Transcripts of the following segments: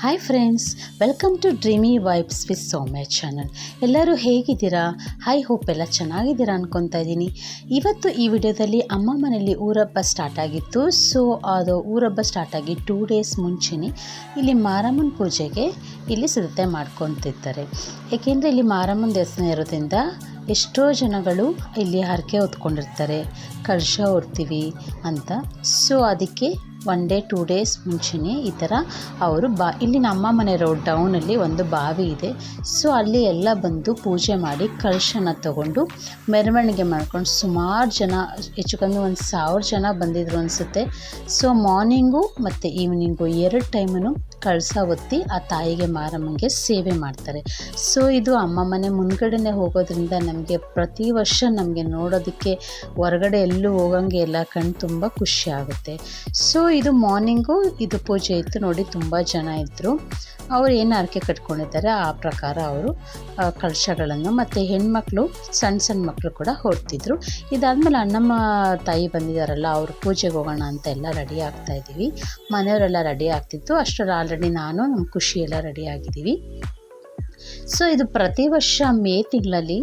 Hi friends, welcome to dreamy vibes with Soumya channel. ಎಲ್ಲರೂ ಹೇಗಿದ್ದೀರಾ? Hope ಎಲ್ಲ ಚೆನ್ನಾಗಿದ್ದೀರಾ ಅನ್ಕೊತಾ ಇದ್ದೀನಿ. ಇವತ್ತು ಈ ವಿಡಿಯೋದಲ್ಲಿ ಅಮ್ಮ ಮನೆಯಲ್ಲಿ ಊರಹಬ್ಬ ಸ್ಟಾರ್ಟ್ ಆಗಿತ್ತು. ಸೊ ಅದು ಊರಹಬ್ಬ ಸ್ಟಾರ್ಟ್ ಆಗಿ 2 ಡೇಸ್ ಮುಂಚೆನೇ ಇಲ್ಲಿ ಮಾರಮ್ಮನ ಪೂಜೆಗೆ ಇಲ್ಲಿ ಸಿದ್ಧತೆ ಮಾಡ್ಕೊತಿರ್ತಾರೆ. ಏಕೆಂದರೆ ಇಲ್ಲಿ ಮಾರಮ್ಮನ ದೇವಸ್ಥಾನ ಇರೋದ್ರಿಂದ ಎಷ್ಟೋ ಜನಗಳು ಇಲ್ಲಿ ಹರಕೆ ಹೊತ್ಕೊಂಡಿರ್ತಾರೆ, ಕಳಶ ಹೊರ್ತೀವಿ ಅಂತ. ಸೊ ಅದಕ್ಕೆ 1 ಡೇ 2 ಡೇಸ್ ಮುಂಚೆನೇ ಈ ಥರ ಅವರು ಇಲ್ಲಿ ನಮ್ಮ ಮನೆ ರೋಡ್ ಡೌನಲ್ಲಿ ಒಂದು ಬಾವಿ ಇದೆ. ಸೊ ಅಲ್ಲಿ ಎಲ್ಲ ಬಂದು ಪೂಜೆ ಮಾಡಿ ಕಳಶನ ತಗೊಂಡು ಮೆರವಣಿಗೆ ಮಾಡ್ಕೊಂಡು ಸುಮಾರು ಜನ, ಹೆಚ್ಚು ಕಮ್ಮಿ 1000 ಜನ ಬಂದಿದ್ರು ಅನಿಸುತ್ತೆ. ಸೊ ಮಾರ್ನಿಂಗು ಮತ್ತು ಈವ್ನಿಂಗು 2 ಟೈಮೂ ಕಳಶ ಒತ್ತಿ ಆ ತಾಯಿಗೆ ಮಾರಮ್ಮನಿಗೆ ಸೇವೆ ಮಾಡ್ತಾರೆ. ಸೊ ಇದು ಅಮ್ಮ ಮನೆ ಮುಂದ್ಗಡೆನೇ ಹೋಗೋದ್ರಿಂದ ನಮಗೆ ಪ್ರತಿ ವರ್ಷ ನಮಗೆ ನೋಡೋದಕ್ಕೆ ಹೊರಗಡೆ ಎಲ್ಲೂ ಹೋಗಂಗೆ ಎಲ್ಲ ಕಣ್ಣು ತುಂಬ ಖುಷಿ ಆಗುತ್ತೆ. ಸೊ ಇದು ಮಾರ್ನಿಂಗು ಇದು ಪೂಜೆ ಇತ್ತು ನೋಡಿ, ತುಂಬ ಜನ ಇದ್ದರು. ಅವರು ಏನು ಹರಕೆ ಕಟ್ಕೊಂಡಿದ್ದಾರೆ ಆ ಪ್ರಕಾರ ಅವರು ಕಳಶಗಳನ್ನು ಮತ್ತು ಹೆಣ್ಮಕ್ಳು ಸಣ್ಣ ಮಕ್ಕಳು ಕೂಡ ಹೊರ್ತಿದ್ರು. ಇದಾದಮೇಲೆ ಅಣ್ಣಮ್ಮ ತಾಯಿ ಬಂದಿದ್ದಾರಲ್ಲ, ಅವರು ಪೂಜೆಗೆ ಹೋಗೋಣ ಅಂತ ಎಲ್ಲ ರೆಡಿ ಆಗ್ತಾಯಿದ್ದೀವಿ. ಮನೆಯವರೆಲ್ಲ ರೆಡಿ ಆಗ್ತಿತ್ತು ಅಷ್ಟರಲ್ಲಿ ಆಲ್ರೆಡಿ ನಾನು ನಮ್ಮ ಖುಷಿ ಎಲ್ಲ ರೆಡಿ ಆಗಿದ್ದೀವಿ. ಸೊ ಇದು ಪ್ರತಿ ವರ್ಷ ಮೇ ತಿಂಗಳಲ್ಲಿ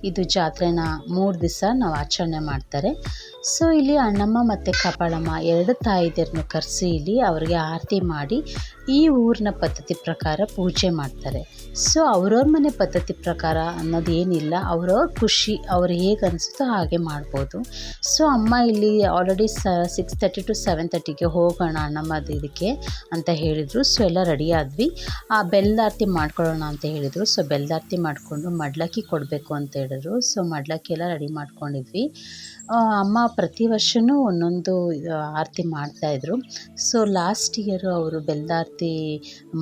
ಇದು ಜಾತ್ರೆನ 3 ದಿವಸ ನಾವು ಆಚರಣೆ ಮಾಡ್ತಾರೆ. ಸೊ ಇಲ್ಲಿ ಅಣ್ಣಮ್ಮ ಮತ್ತು ಕಪಾಳಮ್ಮ 2 ತಾಯಿದರನ್ನು ಕರೆಸಿ ಇಲ್ಲಿ ಅವರಿಗೆ ಆರತಿ ಮಾಡಿ ಈ ಊರಿನ ಪದ್ಧತಿ ಪ್ರಕಾರ ಪೂಜೆ ಮಾಡ್ತಾರೆ. ಸೊ ಅವ್ರವ್ರ ಮನೆ ಪದ್ಧತಿ ಪ್ರಕಾರ ಅನ್ನೋದು ಏನಿಲ್ಲ, ಅವ್ರವ್ರ ಖುಷಿ, ಅವ್ರು ಹೇಗೆ ಅನಿಸುತ್ತೋ ಹಾಗೆ ಮಾಡ್ಬೋದು. ಸೊ ಅಮ್ಮ ಇಲ್ಲಿ ಆಲ್ರೆಡಿ 6:30 to 7:30ಗೆ ಹೋಗೋಣ ಅಣ್ಣಮ್ಮದು ಇದಕ್ಕೆ ಅಂತ ಹೇಳಿದರು. ಸೊ ಎಲ್ಲ ರೆಡಿ ಆದ್ವಿ. ಬೆಲ್ಲದಾರತಿ ಮಾಡ್ಕೊಳ್ಳೋಣ ಅಂತ ಹೇಳಿದರು. ಸೊ ಬೆಲ್ಲದಾರತಿ ಮಾಡಿಕೊಂಡು ಮಡ್ಲಕ್ಕಿ ಕೊಡಬೇಕು ಅಂತ ಹೇಳಿದ್ರು. ಸೊ ಮಡ್ಲಕ್ಕಿ ಎಲ್ಲ ರೆಡಿ ಮಾಡ್ಕೊಂಡಿದ್ವಿ. ಅಮ್ಮ ಪ್ರತಿ ವರ್ಷವೂ ಒಂದೊಂದು ಆರತಿ ಮಾಡ್ತಾಯಿದ್ರು. ಸೊ ಲಾಸ್ಟ್ ಇಯರು ಅವರು ಬೆಲ್ಲದಾರತಿ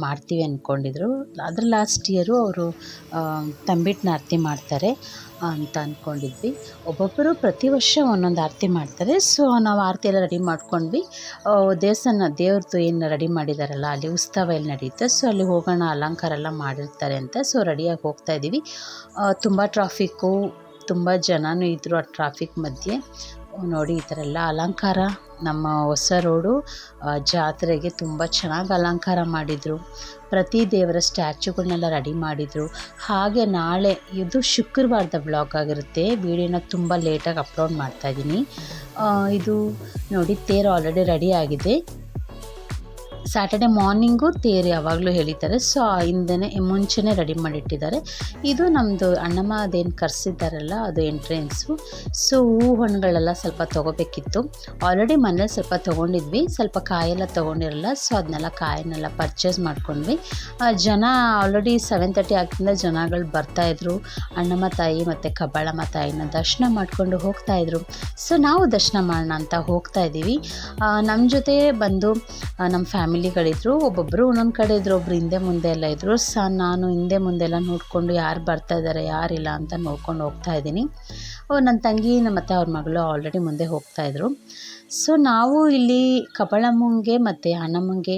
ಮಾಡ್ತೀವಿ ಅಂದ್ಕೊಂಡಿದ್ರು. ಅದ್ರ ಲಾಸ್ಟ್ ಇಯರು ಅವರು ತಂಬಿಟ್ಟಿನ ಆರತಿ ಮಾಡ್ತಾರೆ ಅಂತ ಅಂದ್ಕೊಂಡಿದ್ವಿ. ಒಬ್ಬೊಬ್ಬರು ಪ್ರತಿ ವರ್ಷ ಒಂದೊಂದು ಆರತಿ ಮಾಡ್ತಾರೆ. ಸೊ ನಾವು ಆರತಿ ಎಲ್ಲ ರೆಡಿ ಮಾಡ್ಕೊಂಡ್ವಿ. ದೇವಸ್ಥಾನ ದೇವ್ರದ್ದು ಏನು ರೆಡಿ ಮಾಡಿದಾರಲ್ಲ ಅಲ್ಲಿ ಉತ್ಸವ ಎಲ್ಲ ನಡೆಯುತ್ತೆ. ಸೊ ಅಲ್ಲಿ ಹೋಗೋಣ, ಅಲಂಕಾರ ಎಲ್ಲ ಮಾಡಿರ್ತಾರೆ ಅಂತ. ಸೊ ರೆಡಿಯಾಗಿ ಹೋಗ್ತಾಯಿದ್ದೀವಿ. ತುಂಬ ಟ್ರಾಫಿಕ್ಕು, ತುಂಬ ಜನನೂ ಇದ್ದರು ಆ ಟ್ರಾಫಿಕ್ ಮಧ್ಯೆ. ನೋಡಿ ಈ ಥರ ಎಲ್ಲ ಅಲಂಕಾರ, ನಮ್ಮ ಹೊಸ ರೋಡು ಜಾತ್ರೆಗೆ ತುಂಬ ಚೆನ್ನಾಗಿ ಅಲಂಕಾರ ಮಾಡಿದರು. ಪ್ರತಿ ದೇವರ ಸ್ಟ್ಯಾಚುಗಳನ್ನೆಲ್ಲ ರೆಡಿ ಮಾಡಿದರು. ಹಾಗೆ ನಾಳೆ ಇದು ಶುಕ್ರವಾರದ ವ್ಲಾಗ್ ಆಗಿರುತ್ತೆ. ವಿಡಿಯೋನ ತುಂಬ ಲೇಟಾಗಿ ಅಪ್ಲೋಡ್ ಮಾಡ್ತಾಯಿದ್ದೀನಿ. ಇದು ನೋಡಿ ತೇರು ಆಲ್ರೆಡಿ ರೆಡಿ ಆಗಿದೆ. ಸ್ಯಾಟರ್ಡೆ ಮಾರ್ನಿಂಗು ತೇರು ಯಾವಾಗಲೂ ಎಳಿತಾರೆ. ಸೊ ಹಿಂದೆನೇ ಮುಂಚೆನೇ ರೆಡಿ ಮಾಡಿಟ್ಟಿದ್ದಾರೆ. ಇದು ನಮ್ಮದು ಅಣ್ಣಮ್ಮ ಅದೇನು ಕರೆಸಿದ್ದಾರಲ್ಲ ಅದು ಎಂಟ್ರೆನ್ಸು. ಸೊ ಹಣ್ಣುಗಳೆಲ್ಲ ಸ್ವಲ್ಪ ತೊಗೋಬೇಕಿತ್ತು. ಆಲ್ರೆಡಿ ಮನೇಲಿ ಸ್ವಲ್ಪ ತೊಗೊಂಡಿದ್ವಿ, ಸ್ವಲ್ಪ ಕಾಯೆಲ್ಲ ತೊಗೊಂಡಿರಲ್ಲ. ಸೊ ಅದನ್ನೆಲ್ಲ ಕಾಯನ್ನೆಲ್ಲ ಪರ್ಚೇಸ್ ಮಾಡ್ಕೊಂಡ್ವಿ. ಜನ ಆಲ್ರೆಡಿ 7:30 ಆಗ್ತಿಂದ ಜನಗಳು ಬರ್ತಾಯಿದ್ರು. ಅಣ್ಣಮ್ಮ ತಾಯಿ ಮತ್ತು ಕಬ್ಬಾಳಮ್ಮ ತಾಯಿನ ದರ್ಶನ ಮಾಡಿಕೊಂಡು ಹೋಗ್ತಾಯಿದ್ರು. ಸೊ ನಾವು ದರ್ಶನ ಮಾಡೋಣ ಅಂತ ಹೋಗ್ತಾಯಿದ್ದೀವಿ. ನಮ್ಮ ಜೊತೆ ಬಂದು ನಮ್ಮ ಫ್ಯಾಮಿಲಿಗಳಿದ್ರು. ಒಬ್ಬೊಬ್ಬರು ಒಂದೊಂದು ಕಡೆ ಇದ್ರು, ಒಬ್ಬರು ಹಿಂದೆ ಮುಂದೆ ಎಲ್ಲ ಇದ್ದರು. ನಾನು ಹಿಂದೆ ಮುಂದೆ ಎಲ್ಲ ನೋಡಿಕೊಂಡು ಯಾರು ಬರ್ತಾಯಿದ್ದಾರೆ ಯಾರಿಲ್ಲ ಅಂತ ನೋಡ್ಕೊಂಡು ಹೋಗ್ತಾಯಿದ್ದೀನಿ. ನನ್ನ ತಂಗಿ ಮತ್ತು ಅವ್ರ ಮಗಳು ಆಲ್ರೆಡಿ ಮುಂದೆ ಹೋಗ್ತಾಯಿದ್ರು. ಸೊ ನಾವು ಇಲ್ಲಿ ಕಪಾಳಮ್ಮಂಗೆ ಮತ್ತು ಅಣ್ಣಮ್ಮಂಗೆ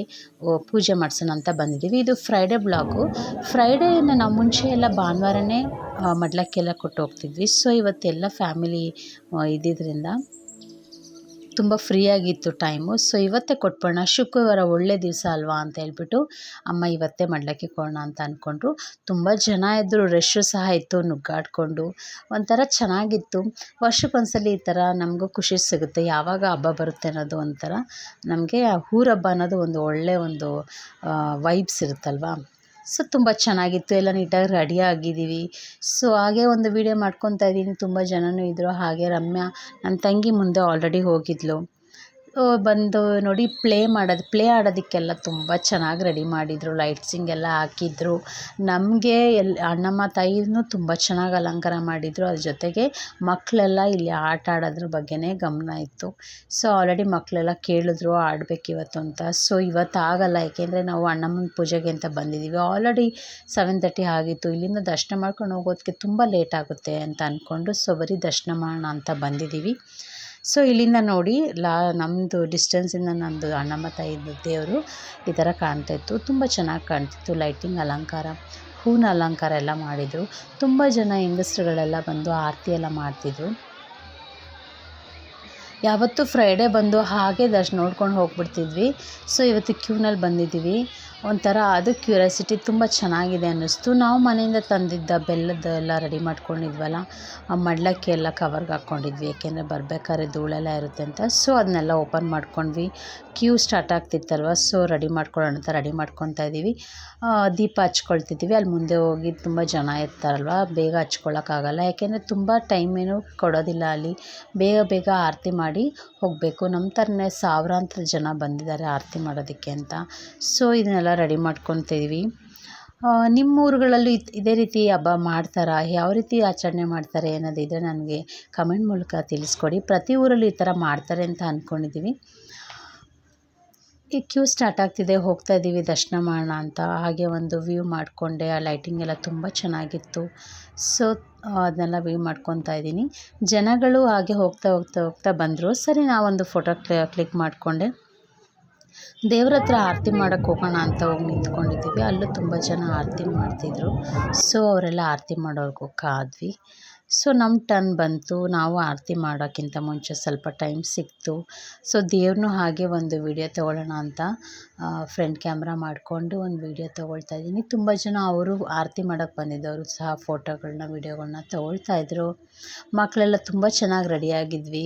ಪೂಜೆ ಮಾಡಿಸೋಣ ಅಂತ ಬಂದಿದ್ದೀವಿ. ಇದು ಫ್ರೈಡೇ ಬ್ಲಾಗು. ಫ್ರೈಡೇನ ನಾವು ಮುಂಚೆ ಎಲ್ಲ ಭಾನುವಾರನೇ ಮಡ್ಲಕ್ಕಿ ಎಲ್ಲ ಕೊಟ್ಟು ಹೋಗ್ತಿದ್ವಿ. ಸೊ ಇವತ್ತೆಲ್ಲ ಫ್ಯಾಮಿಲಿ ಇದ್ದಿದ್ದರಿಂದ ತುಂಬ ಫ್ರೀಯಾಗಿತ್ತು ಟೈಮು. ಸೊ ಇವತ್ತೇ ಕೊಟ್ಬಿಡೋಣ, ಶುಕ್ರವಾರ ಒಳ್ಳೆ ದಿವಸ ಅಲ್ವಾ ಅಂತ ಹೇಳ್ಬಿಟ್ಟು ಅಮ್ಮ ಇವತ್ತೇ ಮಡ್ಲಕ್ಕಿ ಕೊಡೋಣ ಅಂತ ಅಂದ್ಕೊಂಡ್ರು. ತುಂಬ ಜನ ಇದ್ದರು, ರಶ್ಶು ಸಹ ಇತ್ತು, ನುಗ್ಗಾಡಿಕೊಂಡು ಒಂಥರ ಚೆನ್ನಾಗಿತ್ತು. ವರ್ಷಕ್ಕೊಂದ್ಸಲಿ ಈ ಥರ ನಮಗೂ ಖುಷಿ ಸಿಗುತ್ತೆ. ಯಾವಾಗ ಹಬ್ಬ ಬರುತ್ತೆ ಅನ್ನೋದು ಒಂಥರ ನಮಗೆ ಊರಹಬ್ಬ ಅನ್ನೋದು ಒಂದು ಒಳ್ಳೆಯ ಒಂದು ವೈಬ್ಸ್ ಇರುತ್ತಲ್ವ. ಸೊ ತುಂಬ ಚೆನ್ನಾಗಿತ್ತು. ಎಲ್ಲ ನೀಟಾಗಿ ರೆಡಿ ಆಗಿದ್ದೀವಿ. ಸೊ ಹಾಗೆ ಒಂದು ವೀಡಿಯೋ ಮಾಡ್ಕೊತಾ ಇದ್ದೀನಿ. ತುಂಬ ಜನನೂ ಇದ್ದರು. ಹಾಗೆ ರಮ್ಯಾ ನನ್ನ ತಂಗಿ ಮುಂದೆ ಆಲ್ರೆಡಿ ಹೋಗಿದ್ಲು. ಬಂದು ನೋಡಿ ಪ್ಲೇ ಆಡೋದಕ್ಕೆಲ್ಲ ತುಂಬ ಚೆನ್ನಾಗಿ ರೆಡಿ ಮಾಡಿದರು. ಲೈಟ್ಸಿಂಗೆಲ್ಲ ಹಾಕಿದ್ರು. ನಮಗೆ ಅಣ್ಣಮ್ಮ ತಾಯಿನೂ ತುಂಬ ಚೆನ್ನಾಗಿ ಅಲಂಕಾರ ಮಾಡಿದರು. ಅದ್ರ ಜೊತೆಗೆ ಮಕ್ಕಳೆಲ್ಲ ಇಲ್ಲಿ ಆಟ ಆಡೋದ್ರ ಬಗ್ಗೆನೇ ಗಮನ ಇತ್ತು. ಸೊ ಆಲ್ರೆಡಿ ಮಕ್ಕಳೆಲ್ಲ ಕೇಳಿದ್ರು ಆಡಬೇಕಿವತ್ತು ಅಂತ. ಸೊ ಇವತ್ತು ಆಗಲ್ಲ, ಏಕೆಂದರೆ ನಾವು ಅಣ್ಣಮ್ಮನ ಪೂಜೆಗೆ ಅಂತ ಬಂದಿದ್ದೀವಿ. ಆಲ್ರೆಡಿ 7:30 ಆಗಿತ್ತು. ಇಲ್ಲಿಂದ ದರ್ಶನ ಮಾಡ್ಕೊಂಡು ಹೋಗೋದಕ್ಕೆ ತುಂಬ ಲೇಟ್ ಆಗುತ್ತೆ ಅಂತ ಅಂದ್ಕೊಂಡು ಸೊ ಬರೀ ದರ್ಶನ ಮಾಡೋಣ ಅಂತ ಬಂದಿದ್ದೀವಿ. ಸೊ ಇಲ್ಲಿಂದ ನೋಡಿ ನಮ್ಮದು ಡಿಸ್ಟೆನ್ಸಿಂದ ನಮ್ಮದು ಅಣ್ಣಮ್ಮ ತಾಯಿದು ದೇವರು ಈ ಥರ ಕಾಣ್ತಾಯಿತ್ತು. ತುಂಬ ಚೆನ್ನಾಗಿ ಕಾಣ್ತಿತ್ತು. ಲೈಟಿಂಗ್ ಅಲಂಕಾರ, ಹೂವಿನ ಅಲಂಕಾರ ಎಲ್ಲ ಮಾಡಿದರು. ತುಂಬ ಜನ ಹೆಂಗಸ್ರುಗಳೆಲ್ಲ ಬಂದು ಆರತಿ ಎಲ್ಲ ಮಾಡ್ತಿದ್ರು. ಯಾವತ್ತೂ ಫ್ರೈಡೇ ಬಂದು ಹಾಗೆ ನೋಡ್ಕೊಂಡು ಹೋಗ್ಬಿಡ್ತಿದ್ವಿ. ಸೊ ಇವತ್ತು ಕ್ಯೂನಲ್ಲಿ ಬಂದಿದ್ದೀವಿ. ಒಂಥರ ಅದು ಕ್ಯೂರಿಯಾಸಿಟಿ ತುಂಬ ಚೆನ್ನಾಗಿದೆ ಅನ್ನಿಸ್ತು. ನಾವು ಮನೆಯಿಂದ ತಂದಿದ್ದ ಬೆಲ್ಲದ್ದೆಲ್ಲ ರೆಡಿ ಮಾಡ್ಕೊಂಡಿದ್ವಲ್ಲ, ಆ ಮಡ್ಲಕ್ಕಿ ಎಲ್ಲ ಕವರ್ಗೆ ಹಾಕ್ಕೊಂಡಿದ್ವಿ, ಏಕೆಂದರೆ ಬರಬೇಕಾದ್ರೆ ಧೂಳೆಲ್ಲ ಇರುತ್ತೆ ಅಂತ. ಸೊ ಅದನ್ನೆಲ್ಲ ಓಪನ್ ಮಾಡ್ಕೊಂಡ್ವಿ. ಕ್ಯೂ ಸ್ಟಾರ್ಟ್ ಆಗ್ತಿತ್ತಲ್ವ, ಸೊ ರೆಡಿ ಮಾಡ್ಕೊಳ್ಳೋಣ ಅಂತ ರೆಡಿ ಮಾಡ್ಕೊತಾ ಇದ್ದೀವಿ. ದೀಪ ಹಚ್ಕೊಳ್ತಿದ್ದೀವಿ. ಅಲ್ಲಿ ಮುಂದೆ ಹೋಗಿ ತುಂಬ ಜನ ಇರ್ತಾರಲ್ವ, ಬೇಗ ಹಚ್ಕೊಳ್ಳೋಕ್ಕಾಗಲ್ಲ, ಯಾಕೆಂದರೆ ತುಂಬ ಟೈಮ್ ಏನೂ ಕೊಡೋದಿಲ್ಲ ಅಲ್ಲಿ. ಬೇಗ ಬೇಗ ಆರತಿ ಮಾಡಿ ಹೋಗಬೇಕು. ನಮ್ಮ ಥರನೇ ಸಾವಿರಾಂತರ ಜನ ಬಂದಿದ್ದಾರೆ ಆರತಿ ಮಾಡೋದಕ್ಕೆ ಅಂತ. ಸೊ ಇದನ್ನೆಲ್ಲ ರೆಡಿ ಮಾಡ್ಕೊತಿದ್ವಿ. ನಿಮ್ಮ ಊರುಗಳಲ್ಲೂ ಇದೇ ರೀತಿ ಹಬ್ಬ ಮಾಡ್ತಾರಾ? ಯಾವ ರೀತಿ ಆಚರಣೆ ಮಾಡ್ತಾರೆ ಅನ್ನೋದಿದ್ರೆ ನನಗೆ ಕಮೆಂಟ್ ಮೂಲಕ ತಿಳಿಸ್ಕೊಡಿ. ಪ್ರತಿ ಊರಲ್ಲೂ ಈ ಥರ ಮಾಡ್ತಾರೆ ಅಂತ ಅಂದ್ಕೊಂಡಿದ್ದೀವಿ. ಈ ಕ್ಯೂ ಸ್ಟಾರ್ಟ್ ಆಗ್ತಿದೆ, ಹೋಗ್ತಾ ಇದ್ದೀವಿ ದರ್ಶನ ಮಾಡೋಣ ಅಂತ. ಹಾಗೆ ಒಂದು ವ್ಯೂ ಮಾಡಿಕೊಂಡೆ. ಆ ಲೈಟಿಂಗ್ ಎಲ್ಲ ತುಂಬ ಚೆನ್ನಾಗಿತ್ತು. ಸೊ ಅದನ್ನೆಲ್ಲ ವ್ಯೂ ಮಾಡ್ಕೊತಾ ಇದ್ದೀನಿ. ಜನಗಳು ಹಾಗೆ ಹೋಗ್ತಾ ಹೋಗ್ತಾ ಹೋಗ್ತಾ ಬಂದರು. ಸರಿ, ನಾವೊಂದು ಫೋಟೋ ಕ್ಲಿಕ್ ಮಾಡಿಕೊಂಡೆ. ದೇವ್ರ ಹತ್ರ ಆರತಿ ಮಾಡೋಕ್ಕೆ ಹೋಗೋಣ ಅಂತ ಹೋಗಿ ನಿಂತ್ಕೊಂಡಿದ್ದೀವಿ. ಅಲ್ಲೂ ತುಂಬ ಜನ ಆರತಿ ಮಾಡ್ತಿದ್ರು. ಸೊ ಅವರೆಲ್ಲ ಆರತಿ ಮಾಡೋರ್ಗೂ ಕಾದ್ವಿ. ಸೊ ನಮ್ಮ ಟರ್ನ್ ಬಂತು. ನಾವು ಆರತಿ ಮಾಡೋಕ್ಕಿಂತ ಮುಂಚೆ ಸ್ವಲ್ಪ ಟೈಮ್ ಸಿಕ್ತು. ಸೊ ದೇವ್ರನ್ನೂ ಹಾಗೆ ಒಂದು ವಿಡಿಯೋ ತೊಗೊಳ್ಳೋಣ ಅಂತ ಫ್ರಂಟ್ ಕ್ಯಾಮ್ರಾ ಮಾಡಿಕೊಂಡು ಒಂದು ವಿಡಿಯೋ ತೊಗೊಳ್ತಾ ಇದ್ದೀನಿ. ತುಂಬ ಜನ ಅವರು ಆರತಿ ಮಾಡೋಕ್ಕೆ ಬಂದಿದ್ದವರು ಸಹ ಫೋಟೋಗಳನ್ನ ವಿಡಿಯೋಗಳನ್ನ ತೊಗೊಳ್ತಾಯಿದ್ರು. ಮಕ್ಕಳೆಲ್ಲ ತುಂಬ ಚೆನ್ನಾಗಿ ರೆಡಿಯಾಗಿದ್ವಿ.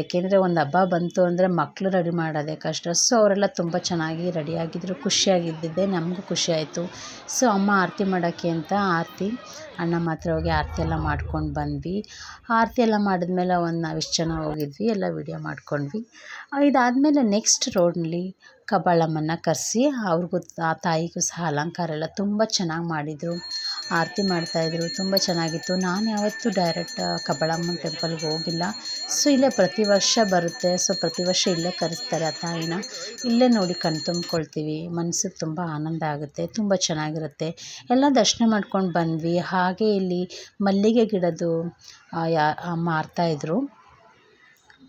ಏಕೆಂದರೆ ಒಂದು ಹಬ್ಬ ಬಂತು ಅಂದರೆ ಮಕ್ಕಳು ರೆಡಿ ಮಾಡೋದೇ ಕಷ್ಟ. ಸೊ ಅವರೆಲ್ಲ ತುಂಬ ಚೆನ್ನಾಗಿ ರೆಡಿಯಾಗಿದ್ದರು. ಖುಷಿಯಾಗಿದ್ದಿದ್ದೆ, ನಮಗೂ ಖುಷಿಯಾಯಿತು. ಸೊ ಅಮ್ಮ ಆರತಿ ಮಾಡೋಕ್ಕೆ ಅಂತ ಅಣ್ಣ ಮಾತ್ರ ಹೋಗಿ ಆರತಿ ಎಲ್ಲ ಮಾಡ್ಕೊಂಡು ಬಂದ್ವಿ. ಆರತಿ ಎಲ್ಲ ಮಾಡಿದ್ಮೇಲೆ ನಾವಿಷ್ಟು ಜನ ಹೋಗಿದ್ವಿ, ಎಲ್ಲ ವಿಡಿಯೋ ಮಾಡ್ಕೊಂಡ್ವಿ. ಇದಾದಮೇಲೆ ನೆಕ್ಸ್ಟ್ ರೋಡ್ನಲ್ಲಿ ಕಬ್ಬಾಳಮ್ಮನ ಕರೆಸಿ ಅವ್ರಿಗೂ ಆ ತಾಯಿಗೂ ಸಹ ಅಲಂಕಾರ ಎಲ್ಲ ತುಂಬ ಚೆನ್ನಾಗಿ ಮಾಡಿದರು. ಆರತಿ ಮಾಡ್ತಾಯಿದ್ರು, ತುಂಬ ಚೆನ್ನಾಗಿತ್ತು. ನಾನು ಯಾವತ್ತೂ ಡೈರೆಕ್ಟ್ ಕಬ್ಬಾಳಮ್ಮನ ಟೆಂಪಲ್ಗೆ ಹೋಗಿಲ್ಲ. ಸೊ ಇಲ್ಲೇ ಪ್ರತಿ ವರ್ಷ ಬರುತ್ತೆ. ಸೊ ಪ್ರತಿ ವರ್ಷ ಇಲ್ಲೇ ಕರೆಸ್ತಾರೆ ಆ ತಾಯಿನ. ಇಲ್ಲೇ ನೋಡಿ ಕಣ್ ತುಂಬ್ಕೊಳ್ತೀವಿ, ಮನಸ್ಸಿಗೆ ತುಂಬ ಆನಂದ ಆಗುತ್ತೆ, ತುಂಬ ಚೆನ್ನಾಗಿರುತ್ತೆ. ಎಲ್ಲ ದರ್ಶನ ಮಾಡ್ಕೊಂಡು ಬಂದ್ವಿ. ಹಾಗೆ ಇಲ್ಲಿ ಮಲ್ಲಿಗೆ ಗಿಡದ್ದು ಮಾರ್ತಾಯಿದ್ರು.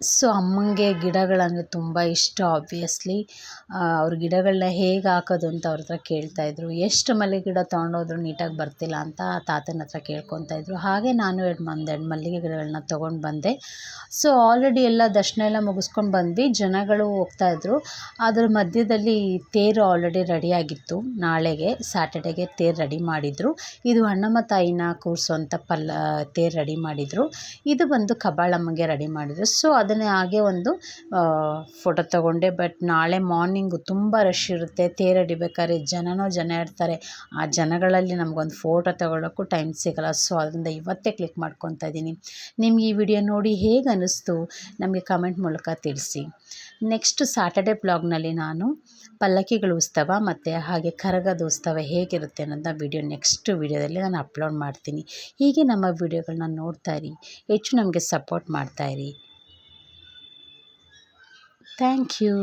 ಸೊ ಅಮ್ಮಂಗೆ ಗಿಡಗಳಂದರೆ ತುಂಬ ಇಷ್ಟ. ಆಬ್ವಿಯಸ್ಲಿ ಅವ್ರ ಗಿಡಗಳನ್ನ ಹೇಗೆ ಹಾಕೋದು ಅಂತ ಅವ್ರ ಹತ್ರ ಕೇಳ್ತಾಯಿದ್ರು. ಎಷ್ಟು ಮಲ್ಲಿಗೆ ಗಿಡ ತೊಗೊಂಡೋದ್ರು ನೀಟಾಗಿ ಬರ್ತಿಲ್ಲ ಅಂತ ತಾತನ ಹತ್ರ ಕೇಳ್ಕೊತಾಯಿದ್ರು. ಹಾಗೆ ನಾನು ಒಂದೆರಡು ಮಲ್ಲಿಗೆ ಗಿಡಗಳನ್ನ ತೊಗೊಂಡು ಬಂದೆ. ಸೊ ಆಲ್ರೆಡಿ ಎಲ್ಲ ದರ್ಶನ ಎಲ್ಲ ಮುಗಿಸ್ಕೊಂಡು ಬಂದ್ವಿ. ಜನಗಳು ಹೋಗ್ತಾಯಿದ್ರು. ಅದರ ಮಧ್ಯದಲ್ಲಿ ತೇರು ಆಲ್ರೆಡಿ ರೆಡಿಯಾಗಿತ್ತು. ನಾಳೆಗೆ ಸ್ಯಾಟರ್ಡೇಗೆ ತೇರು ರೆಡಿ ಮಾಡಿದರು. ಇದು ಅಣ್ಣಮ್ಮ ತಾಯಿನ ಕೂರಿಸುವಂಥ ತೇರು ರೆಡಿ ಮಾಡಿದರು. ಇದು ಬಂದು ಕಬ್ಬಾಳಮ್ಮಂಗೆ ರೆಡಿ ಮಾಡಿದರು. ಸೊ ಅದನ್ನೇ ಹಾಗೆ ಒಂದು ಫೋಟೋ ತೊಗೊಂಡೆ. ಬಟ್ ನಾಳೆ ಮಾರ್ನಿಂಗು ತುಂಬ ರಶ್ ಇರುತ್ತೆ. ತೇರು ಎಳಿಬೇಕಾದ್ರೆ ಜನ ಇರ್ತಾರೆ. ಆ ಜನಗಳಲ್ಲಿ ನಮಗೊಂದು ಫೋಟೋ ತೊಗೊಳ್ಳೋಕ್ಕೂ ಟೈಮ್ ಸಿಗೋಲ್ಲ. ಸೊ ಅದರಿಂದ ಇವತ್ತೇ ಕ್ಲಿಕ್ ಮಾಡ್ಕೊತಾ ಇದ್ದೀನಿ. ನಿಮ್ಗೆ ಈ ವಿಡಿಯೋ ನೋಡಿ ಹೇಗೆ ಅನ್ನಿಸ್ತು ನಮಗೆ ಕಮೆಂಟ್ ಮೂಲಕ ತಿಳಿಸಿ. ನೆಕ್ಸ್ಟ್ ಸ್ಯಾಟರ್ಡೇ ಬ್ಲಾಗ್ನಲ್ಲಿ ನಾನು ಪಲ್ಲಕ್ಕಿಗಳ ಉತ್ಸವ ಮತ್ತು ಹಾಗೆ ಕರಗದ ಉತ್ಸವ ಹೇಗಿರುತ್ತೆ ಅನ್ನೋದನ್ನ ವಿಡಿಯೋ ನೆಕ್ಸ್ಟ್ ವಿಡಿಯೋದಲ್ಲಿ ನಾನು ಅಪ್ಲೋಡ್ ಮಾಡ್ತೀನಿ. ಹೀಗೆ ನಮ್ಮ ವಿಡಿಯೋಗಳನ್ನ ನೋಡ್ತಾಯಿರಿ, ಹೆಚ್ಚು ನಮಗೆ ಸಪೋರ್ಟ್ ಮಾಡ್ತಾಯಿರಿ. Thank you.